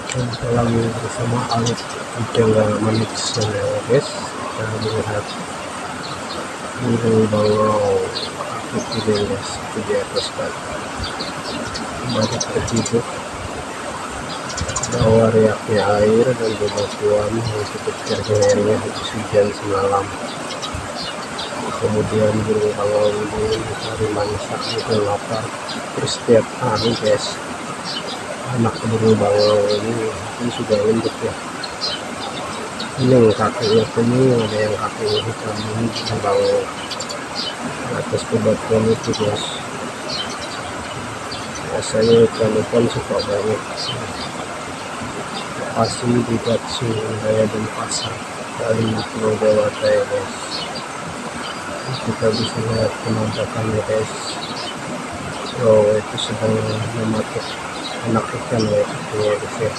Lagi bersama alat udang mix ya guys, kita melihat burung bangau aktif ini guys di atas batu, banyak terhidup bahwa riaknya air dan bebatuan yang cukup airnya habis hujan semalam. Kemudian burung bangau ini mencari mangsa itu lapar, terus setiap hari guys anak burung bangau ini sudah induk ya. Ini yang kakinya kuning, ada yang kakinya hitam, ini bangau atas bebatuan itu guys. Biasanya ikan suka banget lokasi di Gatzu, Daya dan Pasar Bali, Pulau Dewata ya guys. Kita bisa lihat penampakannya guys. Oh, itu sedang mematuk anak ikan ya guys ya.